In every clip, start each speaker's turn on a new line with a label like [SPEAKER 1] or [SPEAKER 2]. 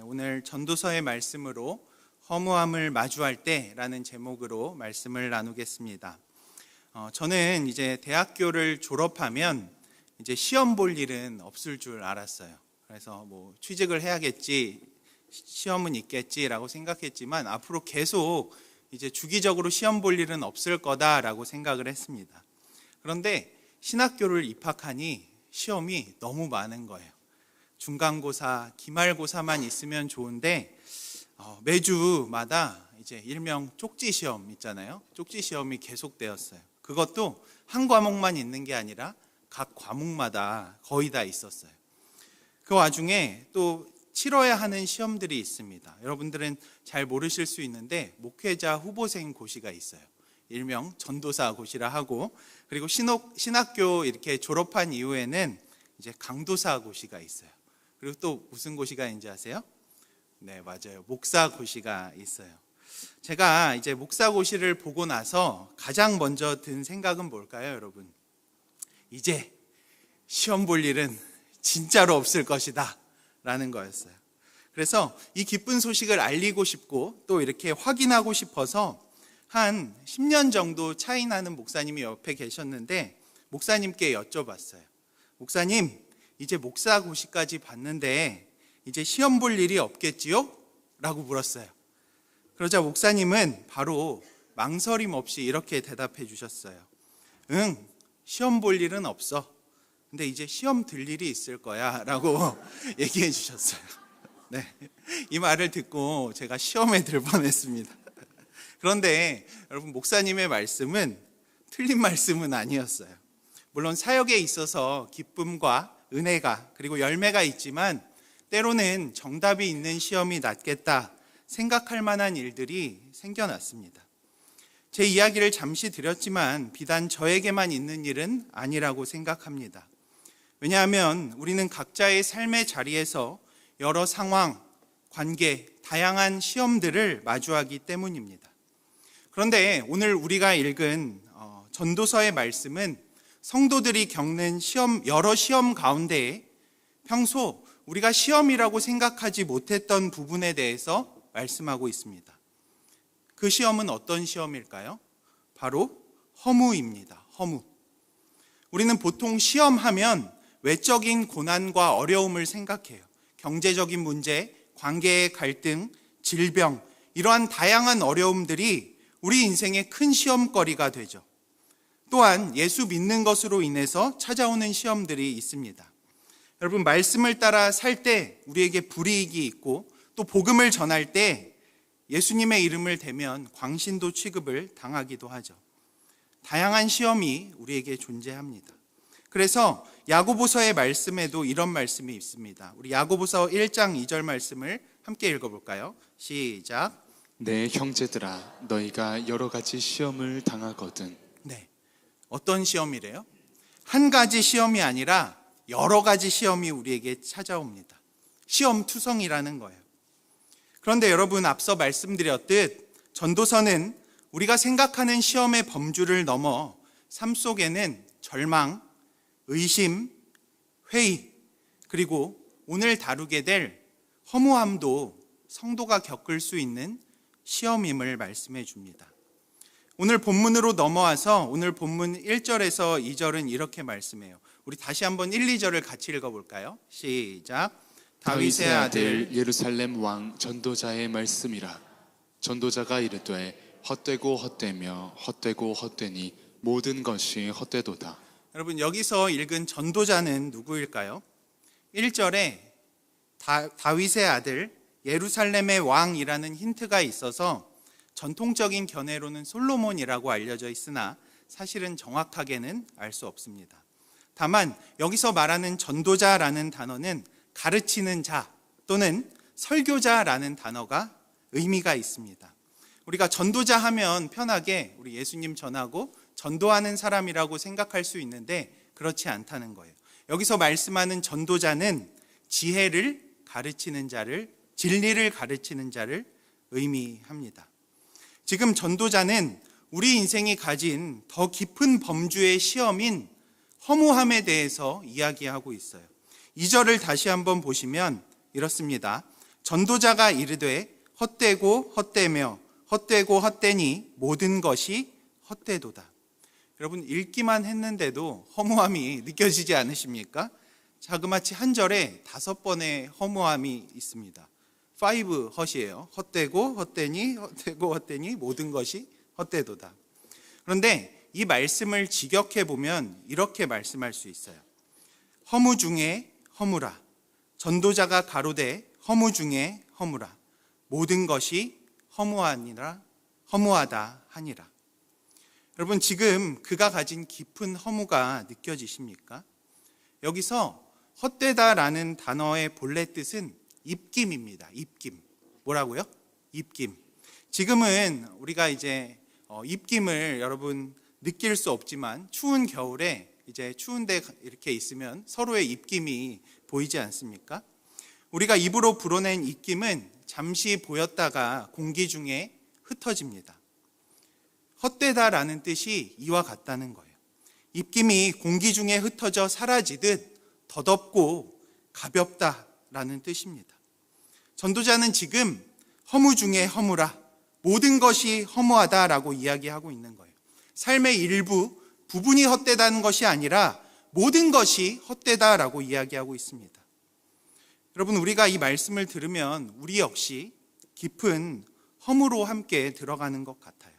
[SPEAKER 1] 오늘 전도서의 말씀으로 허무함을 마주할 때라는 제목으로 말씀을 나누겠습니다. 저는 이제 대학교를 졸업하면 이제 시험 볼 일은 없을 줄 알았어요. 그래서 뭐 취직을 해야겠지, 시험은 있겠지라고 생각했지만 앞으로 계속 이제 주기적으로 시험 볼 일은 없을 거다라고 생각을 했습니다. 그런데 신학교를 입학하니 시험이 너무 많은 거예요. 중간고사, 기말고사만 있으면 좋은데 매주마다 이제 일명 쪽지 시험 있잖아요. 쪽지 시험이 계속되었어요. 그것도 한 과목만 있는 게 아니라 각 과목마다 거의 다 있었어요. 그 와중에 또 치러야 하는 시험들이 있습니다. 여러분들은 잘 모르실 수 있는데 목회자 후보생 고시가 있어요. 일명 전도사 고시라 하고, 그리고 신학교 이렇게 졸업한 이후에는 이제 강도사 고시가 있어요. 그리고 또 무슨 고시가 있는지 아세요? 네, 맞아요. 목사 고시가 있어요. 제가 이제 목사 고시를 보고 나서 가장 먼저 든 생각은 뭘까요, 여러분? 이제 시험 볼 일은 진짜로 없을 것이다 라는 거였어요. 그래서 이 기쁜 소식을 알리고 싶고 또 이렇게 확인하고 싶어서 한 10년 정도 차이 나는 목사님이 옆에 계셨는데 목사님께 여쭤봤어요. 목사님, 이제 목사 고시까지 봤는데 이제 시험 볼 일이 없겠지요? 라고 물었어요. 그러자 목사님은 바로 망설임 없이 이렇게 대답해 주셨어요. 응, 시험 볼 일은 없어. 근데 이제 시험 들 일이 있을 거야 라고 얘기해 주셨어요. 네, 이 말을 듣고 제가 시험에 들 뻔했습니다. 그런데 여러분, 목사님의 말씀은 틀린 말씀은 아니었어요. 물론 사역에 있어서 기쁨과 은혜가 그리고 열매가 있지만 때로는 정답이 있는 시험이 낫겠다 생각할 만한 일들이 생겨났습니다. 제 이야기를 잠시 드렸지만 비단 저에게만 있는 일은 아니라고 생각합니다. 왜냐하면 우리는 각자의 삶의 자리에서 여러 상황, 관계, 다양한 시험들을 마주하기 때문입니다. 그런데 오늘 우리가 읽은 전도서의 말씀은 성도들이 겪는 여러 시험 가운데에 평소 우리가 시험이라고 생각하지 못했던 부분에 대해서 말씀하고 있습니다. 그 시험은 어떤 시험일까요? 바로 허무입니다. 허무. 우리는 보통 시험하면 외적인 고난과 어려움을 생각해요. 경제적인 문제, 관계의 갈등, 질병, 이러한 다양한 어려움들이 우리 인생의 큰 시험거리가 되죠. 또한 예수 믿는 것으로 인해서 찾아오는 시험들이 있습니다. 여러분, 말씀을 따라 살 때 우리에게 불이익이 있고 또 복음을 전할 때 예수님의 이름을 대면 광신도 취급을 당하기도 하죠. 다양한 시험이 우리에게 존재합니다. 그래서 야고보서의 말씀에도 이런 말씀이 있습니다. 우리 야고보서 1장 2절 말씀을 함께 읽어볼까요? 시작.
[SPEAKER 2] 내 형제들아, 너희가 여러 가지 시험을 당하거든.
[SPEAKER 1] 네, 어떤 시험이래요? 한 가지 시험이 아니라 여러 가지 시험이 우리에게 찾아옵니다. 시험투성이라는 거예요. 그런데 여러분, 앞서 말씀드렸듯 전도서는 우리가 생각하는 시험의 범주를 넘어 삶 속에는 절망, 의심, 회의, 그리고 오늘 다루게 될 허무함도 성도가 겪을 수 있는 시험임을 말씀해 줍니다. 오늘 본문으로 넘어와서 오늘 본문 1절에서 2절은 이렇게 말씀해요. 우리 다시 한번 1, 2절을 같이 읽어볼까요? 시작.
[SPEAKER 2] 다윗의 아들 예루살렘 왕 전도자의 말씀이라. 전도자가 이르되 헛되고 헛되며 헛되고 헛되니 모든 것이 헛되도다.
[SPEAKER 1] 여러분, 여기서 읽은 전도자는 누구일까요? 1절에 다윗의 아들 예루살렘의 왕이라는 힌트가 있어서 전통적인 견해로는 솔로몬이라고 알려져 있으나 사실은 정확하게는 알 수 없습니다. 다만 여기서 말하는 전도자라는 단어는 가르치는 자 또는 설교자라는 단어가 의미가 있습니다. 우리가 전도자 하면 편하게 우리 예수님 전하고 전도하는 사람이라고 생각할 수 있는데 그렇지 않다는 거예요. 여기서 말씀하는 전도자는 지혜를 가르치는 자를, 진리를 가르치는 자를 의미합니다. 지금 전도자는 우리 인생이 가진 더 깊은 범주의 시험인 허무함에 대해서 이야기하고 있어요. 2절을 다시 한번 보시면 이렇습니다. 전도자가 이르되 헛되고 헛되며 헛되고 헛되니 모든 것이 헛되도다. 여러분, 읽기만 했는데도 허무함이 느껴지지 않으십니까? 자그마치 한 절에 5번의 허무함이 있습니다. 5 헛이에요. 헛되고 헛되니 헛되고 헛되니 모든 것이 헛되도다. 그런데 이 말씀을 직역해 보면 이렇게 말씀할 수 있어요. 허무 중에 허무라. 전도자가 가로되 허무 중에 허무라. 모든 것이 허무하다 하니라. 여러분, 지금 그가 가진 깊은 허무가 느껴지십니까? 여기서 헛되다라는 단어의 본래 뜻은 입김입니다. 입김. 뭐라고요? 입김. 지금은 우리가 이제 입김을 여러분 느낄 수 없지만 추운 겨울에 이제 추운데 이렇게 있으면 서로의 입김이 보이지 않습니까? 우리가 입으로 불어낸 입김은 잠시 보였다가 공기 중에 흩어집니다. 헛되다라는 뜻이 이와 같다는 거예요. 입김이 공기 중에 흩어져 사라지듯 더덥고 가볍다라는 뜻입니다. 전도자는 지금 허무 중에 허무라, 모든 것이 허무하다라고 이야기하고 있는 거예요. 삶의 일부, 부분이 헛되다는 것이 아니라 모든 것이 헛되다라고 이야기하고 있습니다. 여러분, 우리가 이 말씀을 들으면 우리 역시 깊은 허무로 함께 들어가는 것 같아요.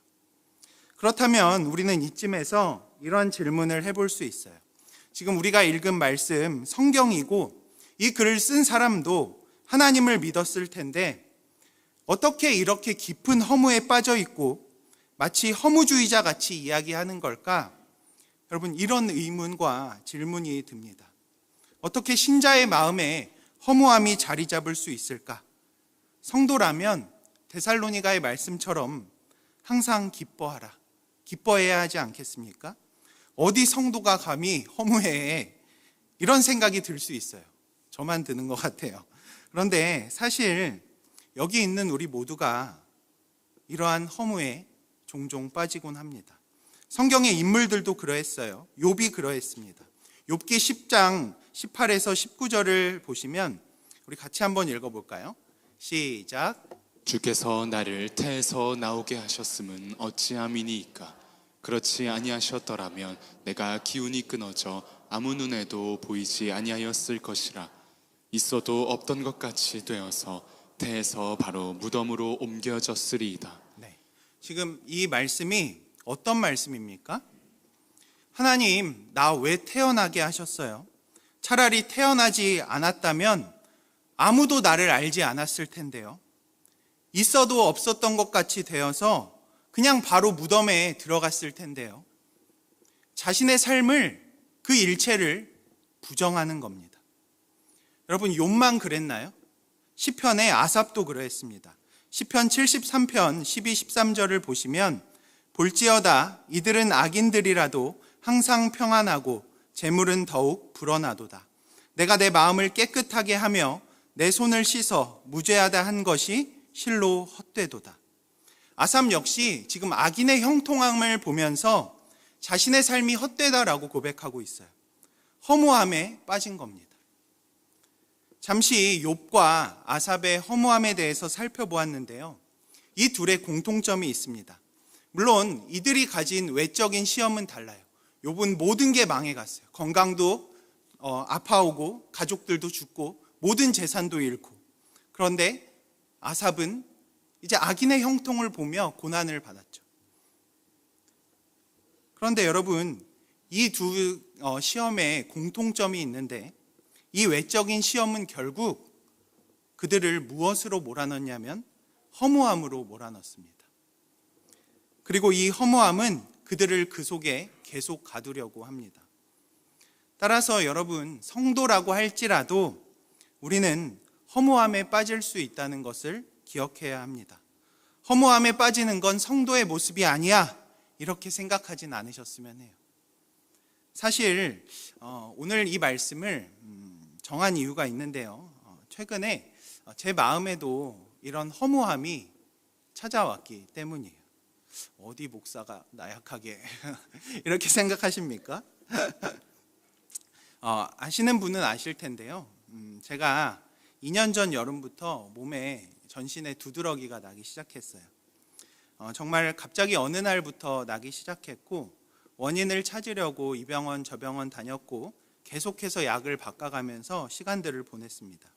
[SPEAKER 1] 그렇다면 우리는 이쯤에서 이런 질문을 해볼 수 있어요. 지금 우리가 읽은 말씀 성경이고 이 글을 쓴 사람도 하나님을 믿었을 텐데 어떻게 이렇게 깊은 허무에 빠져 있고 마치 허무주의자 같이 이야기하는 걸까? 여러분, 이런 의문과 질문이 듭니다. 어떻게 신자의 마음에 허무함이 자리 잡을 수 있을까? 성도라면 데살로니가의 말씀처럼 항상 기뻐하라. 기뻐해야 하지 않겠습니까? 어디 성도가 감히 허무해? 이런 생각이 들 수 있어요. 저만 드는 것 같아요. 그런데 사실 여기 있는 우리 모두가 이러한 허무에 종종 빠지곤 합니다. 성경의 인물들도 그러했어요. 욥이 그러했습니다. 욥기 10장 18에서 19절을 보시면 우리 같이 한번 읽어볼까요? 시작.
[SPEAKER 2] 주께서 나를 태에서 나오게 하셨음은 어찌함이니이까. 그렇지 아니하셨더라면 내가 기운이 끊어져 아무 눈에도 보이지 아니하였을 것이라. 있어도 없던 것 같이 되어서 태에서 바로 무덤으로 옮겨졌으리이다.
[SPEAKER 1] 네, 지금 이 말씀이 어떤 말씀입니까? 하나님, 나 왜 태어나게 하셨어요? 차라리 태어나지 않았다면 아무도 나를 알지 않았을 텐데요. 있어도 없었던 것 같이 되어서 그냥 바로 무덤에 들어갔을 텐데요. 자신의 삶을, 그 일체를 부정하는 겁니다. 여러분, 욥만 그랬나요? 시편의 아삽도 그러했습니다. 시편 73편 12, 13절을 보시면 볼지어다 이들은 악인들이라도 항상 평안하고 재물은 더욱 불어나도다. 내가 내 마음을 깨끗하게 하며 내 손을 씻어 무죄하다 한 것이 실로 헛되도다. 아삽 역시 지금 악인의 형통함을 보면서 자신의 삶이 헛되다라고 고백하고 있어요. 허무함에 빠진 겁니다. 잠시 욥과 아삽의 허무함에 대해서 살펴보았는데요. 이 둘의 공통점이 있습니다. 물론 이들이 가진 외적인 시험은 달라요. 욥은 모든 게 망해갔어요. 건강도 아파오고 가족들도 죽고 모든 재산도 잃고. 그런데 아삽은 이제 악인의 형통을 보며 고난을 받았죠. 그런데 여러분, 이 두 시험에 공통점이 있는데 이 외적인 시험은 결국 그들을 무엇으로 몰아넣냐면 허무함으로 몰아넣습니다. 그리고 이 허무함은 그들을 그 속에 계속 가두려고 합니다. 따라서 여러분, 성도라고 할지라도 우리는 허무함에 빠질 수 있다는 것을 기억해야 합니다. 허무함에 빠지는 건 성도의 모습이 아니야, 이렇게 생각하진 않으셨으면 해요. 사실 오늘 이 말씀을 정한 이유가 있는데요. 최근에 제 마음에도 이런 허무함이 찾아왔기 때문이에요. 어디 목사가 나약하게 이렇게 생각하십니까? 아시는 분은 아실 텐데요. 제가 2년 전 여름부터 몸에 전신에 두드러기가 나기 시작했어요. 정말 갑자기 어느 날부터 나기 시작했고 원인을 찾으려고 이 병원 저 병원 다녔고 계속해서 약을 바꿔가면서 시간들을 보냈습니다.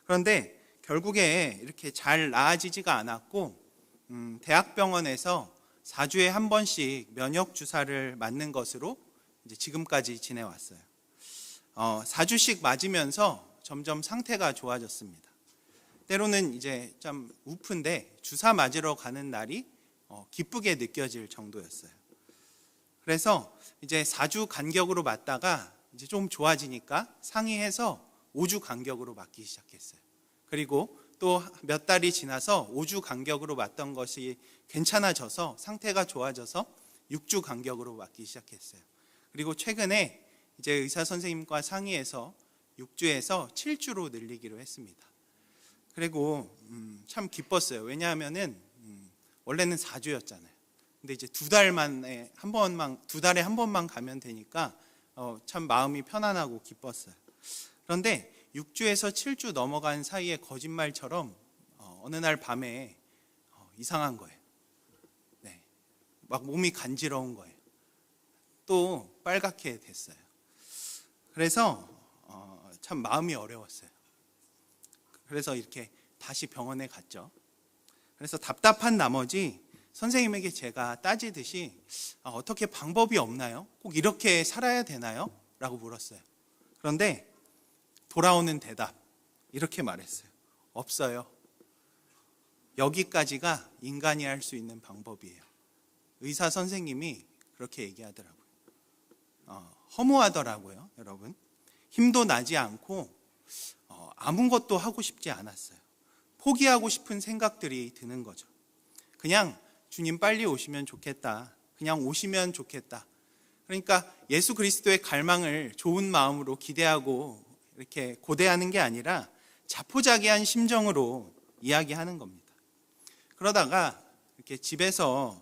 [SPEAKER 1] 그런데 결국에 이렇게 잘 나아지지가 않았고 대학병원에서 4주에 한 번씩 면역 주사를 맞는 것으로 이제 지금까지 지내왔어요. 4주씩 맞으면서 점점 상태가 좋아졌습니다. 때로는 이제 좀 우픈데 주사 맞으러 가는 날이 기쁘게 느껴질 정도였어요. 그래서 이제 4주 간격으로 맞다가 이제 좀 좋아지니까 상의해서 5주 간격으로 맞기 시작했어요. 그리고 또 몇 달이 지나서 5주 간격으로 맞던 것이 괜찮아져서 상태가 좋아져서 6주 간격으로 맞기 시작했어요. 그리고 최근에 이제 의사 선생님과 상의해서 6주에서 7주로 늘리기로 했습니다. 그리고 참 기뻤어요. 왜냐하면은 원래는 4주였잖아요. 근데 이제 2달에 한 번만 가면 되니까 참 마음이 편안하고 기뻤어요. 그런데 6주에서 7주 넘어간 사이에 거짓말처럼 어느 날 밤에 이상한 거예요. 네, 막 몸이 간지러운 거예요. 또 빨갛게 됐어요. 그래서 참 마음이 어려웠어요. 그래서 이렇게 다시 병원에 갔죠. 그래서 답답한 나머지 선생님에게 제가 따지듯이 어떻게 방법이 없나요? 꼭 이렇게 살아야 되나요? 라고 물었어요. 그런데 돌아오는 대답 이렇게 말했어요. 없어요. 여기까지가 인간이 할 수 있는 방법이에요. 의사 선생님이 그렇게 얘기하더라고요. 허무하더라고요, 여러분. 힘도 나지 않고 아무것도 하고 싶지 않았어요. 포기하고 싶은 생각들이 드는 거죠. 그냥 주님 빨리 오시면 좋겠다. 그냥 오시면 좋겠다. 그러니까 예수 그리스도의 갈망을 좋은 마음으로 기대하고 이렇게 고대하는 게 아니라 자포자기한 심정으로 이야기하는 겁니다. 그러다가 이렇게 집에서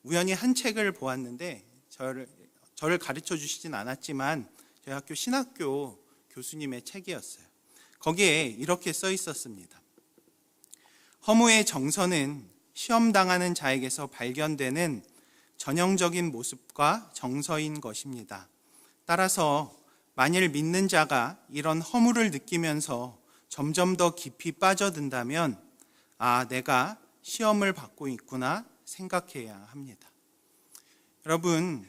[SPEAKER 1] 우연히 한 책을 보았는데 저를 가르쳐 주시진 않았지만 저희 학교 신학교 교수님의 책이었어요. 거기에 이렇게 써 있었습니다. 허무의 정서는 시험당하는 자에게서 발견되는 전형적인 모습과 정서인 것입니다. 따라서 만일 믿는 자가 이런 허무를 느끼면서 점점 더 깊이 빠져든다면 내가 시험을 받고 있구나 생각해야 합니다. 여러분,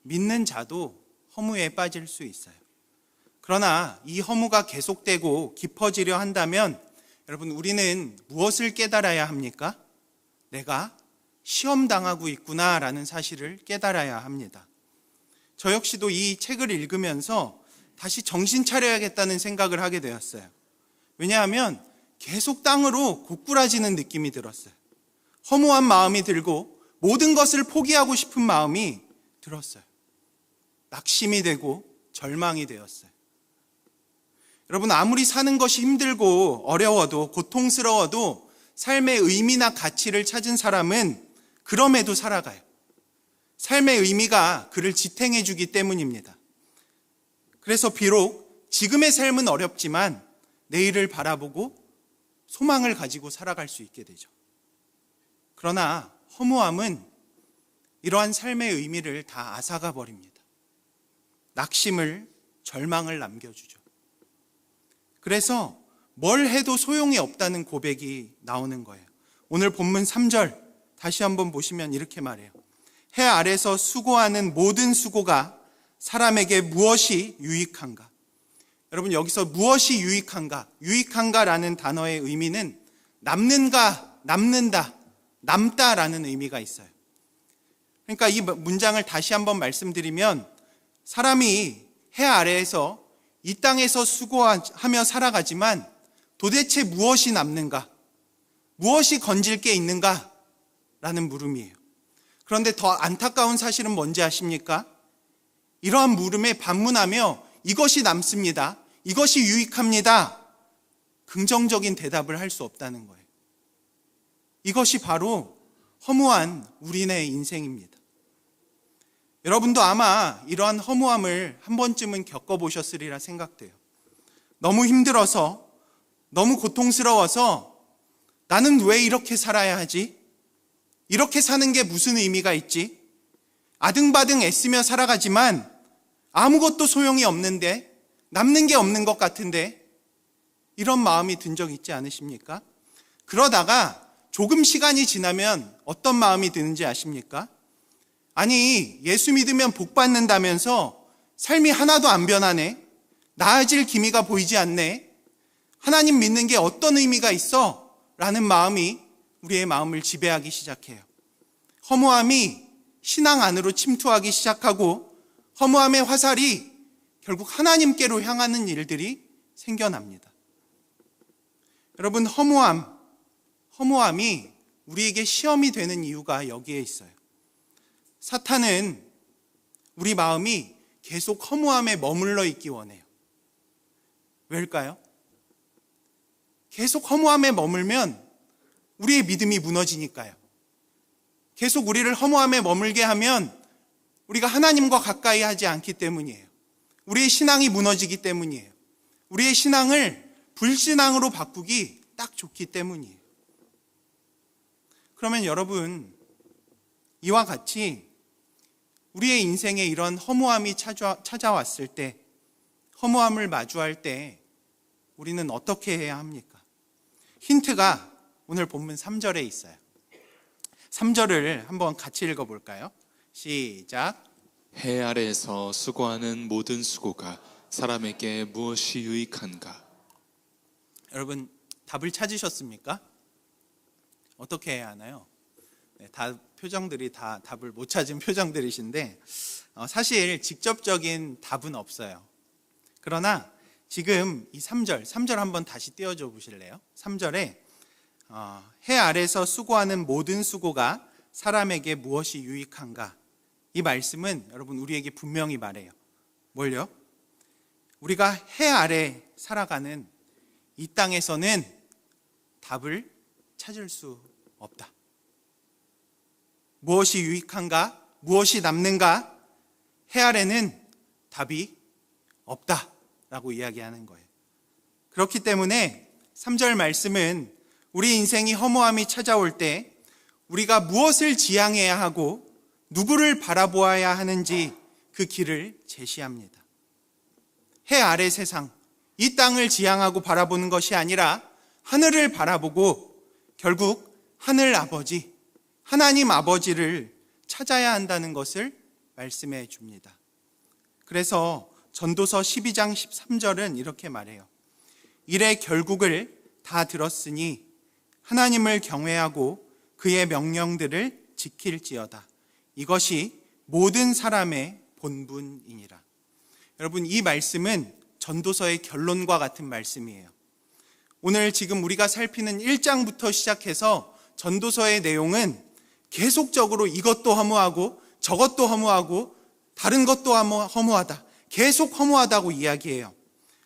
[SPEAKER 1] 믿는 자도 허무에 빠질 수 있어요. 그러나 이 허무가 계속되고 깊어지려 한다면 여러분, 우리는 무엇을 깨달아야 합니까? 내가 시험당하고 있구나라는 사실을 깨달아야 합니다. 저 역시도 이 책을 읽으면서 다시 정신 차려야겠다는 생각을 하게 되었어요. 왜냐하면 계속 땅으로 고꾸라지는 느낌이 들었어요. 허무한 마음이 들고 모든 것을 포기하고 싶은 마음이 들었어요. 낙심이 되고 절망이 되었어요. 여러분, 아무리 사는 것이 힘들고 어려워도 고통스러워도 삶의 의미나 가치를 찾은 사람은 그럼에도 살아가요. 삶의 의미가 그를 지탱해 주기 때문입니다. 그래서 비록 지금의 삶은 어렵지만 내일을 바라보고 소망을 가지고 살아갈 수 있게 되죠. 그러나 허무함은 이러한 삶의 의미를 다 앗아가 버립니다. 낙심을, 절망을 남겨주죠. 그래서 뭘 해도 소용이 없다는 고백이 나오는 거예요. 오늘 본문 3절 다시 한번 보시면 이렇게 말해요. 해 아래서 수고하는 모든 수고가 사람에게 무엇이 유익한가? 여러분, 여기서 무엇이 유익한가라는 단어의 의미는 남는가, 남는다, 남다라는 의미가 있어요. 그러니까 이 문장을 다시 한번 말씀드리면 사람이 해 아래에서 이 땅에서 수고하며 살아가지만 도대체 무엇이 남는가? 무엇이 건질 게 있는가? 라는 물음이에요. 그런데 더 안타까운 사실은 뭔지 아십니까? 이러한 물음에 반문하며 이것이 남습니다. 이것이 유익합니다. 긍정적인 대답을 할 수 없다는 거예요. 이것이 바로 허무한 우리네 인생입니다. 여러분도 아마 이러한 허무함을 한 번쯤은 겪어보셨으리라 생각돼요. 너무 힘들어서 너무 고통스러워서 나는 왜 이렇게 살아야 하지? 이렇게 사는 게 무슨 의미가 있지? 아등바등 애쓰며 살아가지만 아무것도 소용이 없는데, 남는 게 없는 것 같은데, 이런 마음이 든 적 있지 않으십니까? 그러다가 조금 시간이 지나면 어떤 마음이 드는지 아십니까? 아니, 예수 믿으면 복 받는다면서 삶이 하나도 안 변하네? 나아질 기미가 보이지 않네? 하나님 믿는 게 어떤 의미가 있어? 라는 마음이 우리의 마음을 지배하기 시작해요. 허무함이 신앙 안으로 침투하기 시작하고 허무함의 화살이 결국 하나님께로 향하는 일들이 생겨납니다. 여러분, 허무함이 우리에게 시험이 되는 이유가 여기에 있어요. 사탄은 우리 마음이 계속 허무함에 머물러 있기 원해요. 왜일까요? 계속 허무함에 머물면 우리의 믿음이 무너지니까요. 계속 우리를 허무함에 머물게 하면 우리가 하나님과 가까이 하지 않기 때문이에요. 우리의 신앙이 무너지기 때문이에요. 우리의 신앙을 불신앙으로 바꾸기 딱 좋기 때문이에요. 그러면 여러분, 이와 같이 우리의 인생에 이런 허무함이 찾아왔을 때, 허무함을 마주할 때 우리는 어떻게 해야 합니까? 힌트가 오늘 본문 3절에 있어요. 3절을 한번 같이 읽어볼까요? 시작.
[SPEAKER 2] 해 아래에서 수고하는 모든 수고가 사람에게 무엇이 유익한가?
[SPEAKER 1] 여러분, 답을 찾으셨습니까? 어떻게 해야 하나요? 네, 표정들이 다 답을 못 찾은 표정들이신데 사실 직접적인 답은 없어요. 그러나 지금 이 3절 한번 다시 띄워줘 보실래요? 3절에 해 아래서 수고하는 모든 수고가 사람에게 무엇이 유익한가? 이 말씀은 여러분 우리에게 분명히 말해요. 뭘요? 우리가 해 아래 살아가는 이 땅에서는 답을 찾을 수 없다. 무엇이 유익한가? 무엇이 남는가? 해 아래는 답이 없다라고 이야기하는 거예요. 그렇기 때문에 3절 말씀은 우리 인생이 허무함이 찾아올 때 우리가 무엇을 지향해야 하고 누구를 바라보아야 하는지 그 길을 제시합니다. 해 아래 세상, 이 땅을 지향하고 바라보는 것이 아니라 하늘을 바라보고 결국 하늘 아버지, 하나님 아버지를 찾아야 한다는 것을 말씀해 줍니다. 그래서 전도서 12장 13절은 이렇게 말해요. 일의 결국을 다 들었으니 하나님을 경외하고 그의 명령들을 지킬지어다. 이것이 모든 사람의 본분이니라. 여러분, 이 말씀은 전도서의 결론과 같은 말씀이에요. 오늘 지금 우리가 살피는 1장부터 시작해서 전도서의 내용은 계속적으로 이것도 허무하고 저것도 허무하고 다른 것도 허무하다. 계속 허무하다고 이야기해요.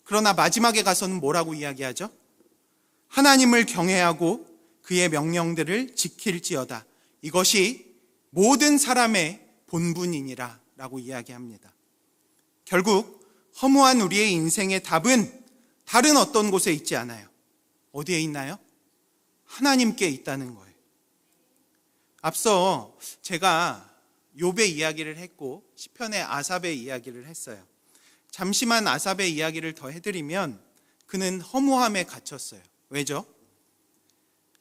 [SPEAKER 1] 그러나 마지막에 가서는 뭐라고 이야기하죠? 하나님을 경외하고 그의 명령들을 지킬지어다. 이것이 모든 사람의 본분이니라 라고 이야기합니다. 결국 허무한 우리의 인생의 답은 다른 어떤 곳에 있지 않아요. 어디에 있나요? 하나님께 있다는 거예요. 앞서 제가 욥의 이야기를 했고 시편의 아삽의 이야기를 했어요. 잠시만 아삽의 이야기를 더 해드리면 그는 허무함에 갇혔어요. 왜죠?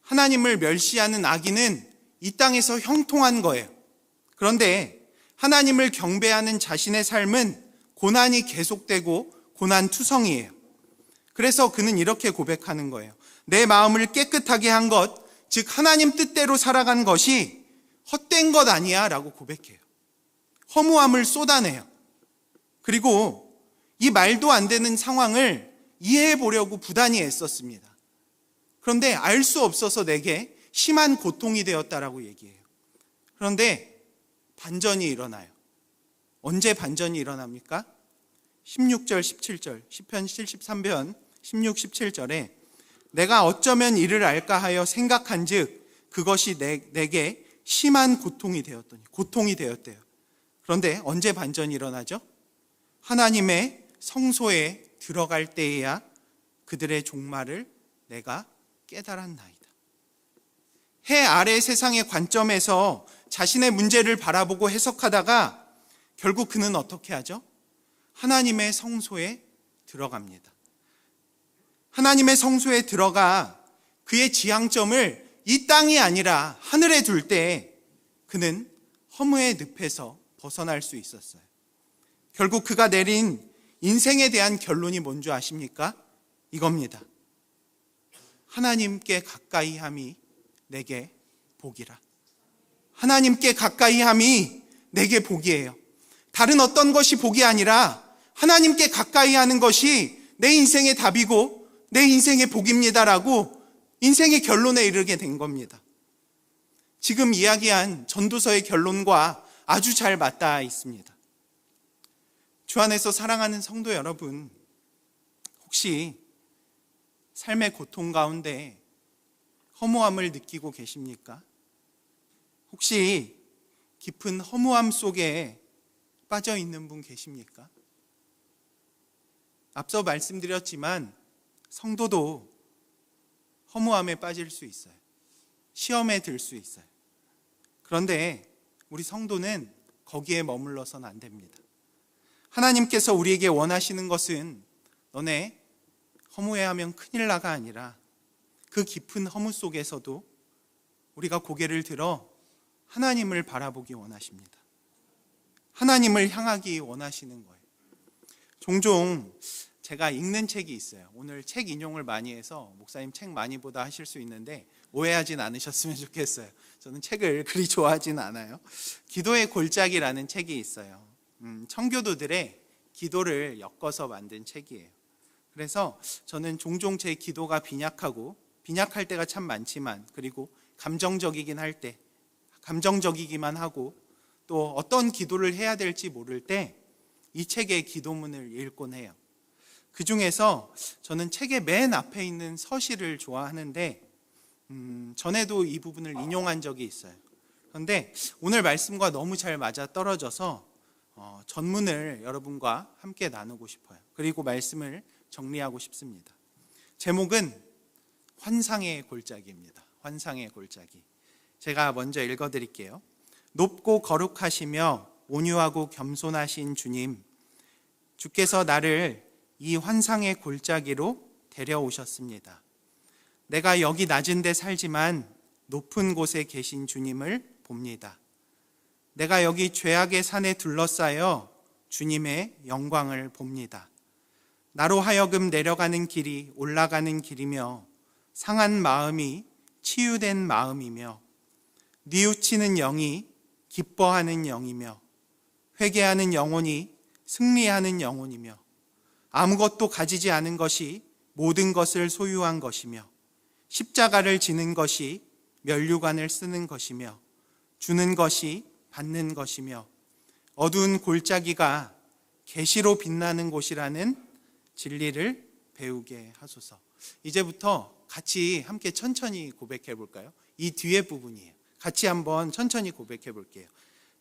[SPEAKER 1] 하나님을 멸시하는 악인은 이 땅에서 형통한 거예요. 그런데 하나님을 경배하는 자신의 삶은 고난이 계속되고 고난투성이에요. 그래서 그는 이렇게 고백하는 거예요. 내 마음을 깨끗하게 한 것, 즉 하나님 뜻대로 살아간 것이 헛된 것 아니야 라고 고백해요. 허무함을 쏟아내요. 그리고 이 말도 안 되는 상황을 이해해 보려고 부단히 애썼습니다. 그런데 알 수 없어서 내게 심한 고통이 되었다라고 얘기해요. 그런데 반전이 일어나요. 언제 반전이 일어납니까? 16절, 17절, 시편 73편 16, 17절에 내가 어쩌면 이를 알까 하여 생각한즉 그것이 내게 심한 고통이 되었대요. 그런데 언제 반전이 일어나죠? 하나님의 성소에 들어갈 때에야 그들의 종말을 내가 깨달았나이다. 해 아래 세상의 관점에서 자신의 문제를 바라보고 해석하다가 결국 그는 어떻게 하죠? 하나님의 성소에 들어갑니다. 하나님의 성소에 들어가 그의 지향점을 이 땅이 아니라 하늘에 둘 때 그는 허무의 늪에서 벗어날 수 있었어요. 결국 그가 내린 인생에 대한 결론이 뭔지 아십니까? 이겁니다. 하나님께 가까이 함이 내게 복이라. 하나님께 가까이 함이 내게 복이에요. 다른 어떤 것이 복이 아니라 하나님께 가까이 하는 것이 내 인생의 답이고 내 인생의 복입니다라고 인생의 결론에 이르게 된 겁니다. 지금 이야기한 전도서의 결론과 아주 잘 맞닿아 있습니다. 주 안에서 사랑하는 성도 여러분, 혹시 삶의 고통 가운데 허무함을 느끼고 계십니까? 혹시 깊은 허무함 속에 빠져 있는 분 계십니까? 앞서 말씀드렸지만 성도도 허무함에 빠질 수 있어요. 시험에 들 수 있어요. 그런데 우리 성도는 거기에 머물러서는 안 됩니다. 하나님께서 우리에게 원하시는 것은 너네 허무해하면 큰일 나가 아니라 그 깊은 허무 속에서도 우리가 고개를 들어 하나님을 바라보기 원하십니다. 하나님을 향하기 원하시는 거예요. 종종 제가 읽는 책이 있어요. 오늘 책 인용을 많이 해서 목사님 책 많이 보다 하실 수 있는데 오해하진 않으셨으면 좋겠어요. 저는 책을 그리 좋아하진 않아요. 기도의 골짜기라는 책이 있어요. 청교도들의 기도를 엮어서 만든 책이에요. 그래서 저는 종종 제 기도가 빈약할 때가 참 많지만, 그리고 감정적이기만 하고 또 어떤 기도를 해야 될지 모를 때 이 책의 기도문을 읽곤 해요. 그 중에서 저는 책의 맨 앞에 있는 서시를 좋아하는데 전에도 이 부분을 인용한 적이 있어요. 그런데 오늘 말씀과 너무 잘 맞아 떨어져서 전문을 여러분과 함께 나누고 싶어요. 그리고 말씀을 정리하고 싶습니다. 제목은 환상의 골짜기입니다. 환상의 골짜기. 제가 먼저 읽어드릴게요. 높고 거룩하시며 온유하고 겸손하신 주님, 주께서 나를 이 환상의 골짜기로 데려오셨습니다. 내가 여기 낮은 데 살지만 높은 곳에 계신 주님을 봅니다. 내가 여기 죄악의 산에 둘러싸여 주님의 영광을 봅니다. 나로 하여금 내려가는 길이 올라가는 길이며 상한 마음이 치유된 마음이며 뉘우치는 영이 기뻐하는 영이며 회개하는 영혼이 승리하는 영혼이며 아무것도 가지지 않은 것이 모든 것을 소유한 것이며 십자가를 지는 것이 면류관을 쓰는 것이며 주는 것이 받는 것이며 어두운 골짜기가 계시로 빛나는 곳이라는 진리를 배우게 하소서. 이제부터 같이 함께 천천히 고백해 볼까요? 이 뒤에 부분이에요. 같이 한번 천천히 고백해 볼게요.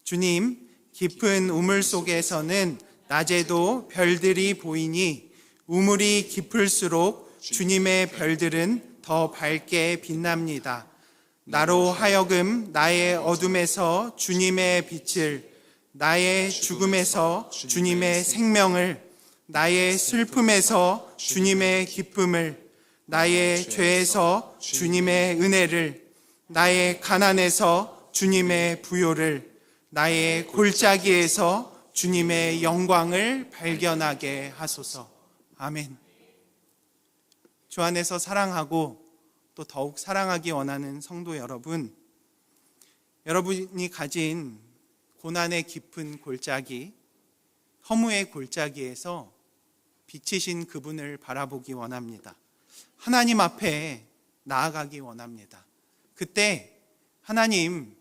[SPEAKER 1] 주님, 깊은 우물 속에서는 낮에도 별들이 보이니 우물이 깊을수록 주님의 별들은 더 밝게 빛납니다. 나로 하여금 나의 어둠에서 주님의 빛을, 나의 죽음에서 주님의 생명을, 나의 슬픔에서 주님의 기쁨을, 나의 죄에서 주님의 은혜를, 나의 가난에서 주님의 부요를, 나의 골짜기에서 주님의 영광을 발견하게 하소서. 아멘. 주 안에서 사랑하고 또 더욱 사랑하기 원하는 성도 여러분, 여러분이 가진 고난의 깊은 골짜기, 허무의 골짜기에서 빛이신 그분을 바라보기 원합니다. 하나님 앞에 나아가기 원합니다. 그때 하나님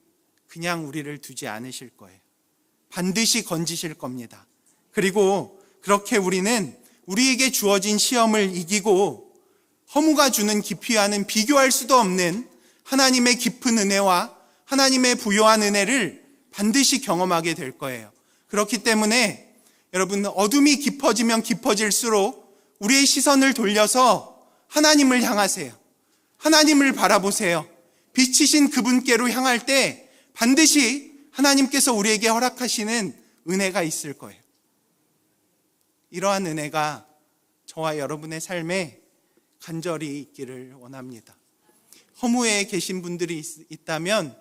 [SPEAKER 1] 그냥 우리를 두지 않으실 거예요. 반드시 건지실 겁니다. 그리고 그렇게 우리는 우리에게 주어진 시험을 이기고 허무가 주는 깊이와는 비교할 수도 없는 하나님의 깊은 은혜와 하나님의 부요한 은혜를 반드시 경험하게 될 거예요. 그렇기 때문에 여러분, 어둠이 깊어지면 깊어질수록 우리의 시선을 돌려서 하나님을 향하세요. 하나님을 바라보세요. 빛이신 그분께로 향할 때 반드시 하나님께서 우리에게 허락하시는 은혜가 있을 거예요. 이러한 은혜가 저와 여러분의 삶에 간절히 있기를 원합니다. 허무에 계신 분들이 있다면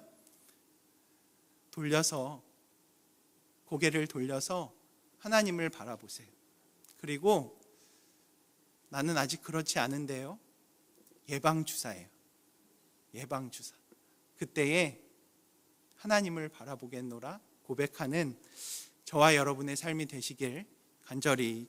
[SPEAKER 1] 고개를 돌려서 하나님을 바라보세요. 그리고 나는 아직 그렇지 않은데요. 예방주사예요. 예방주사. 그때에 하나님을 바라보겠노라 고백하는 저와 여러분의 삶이 되시길 간절히 축복합니다.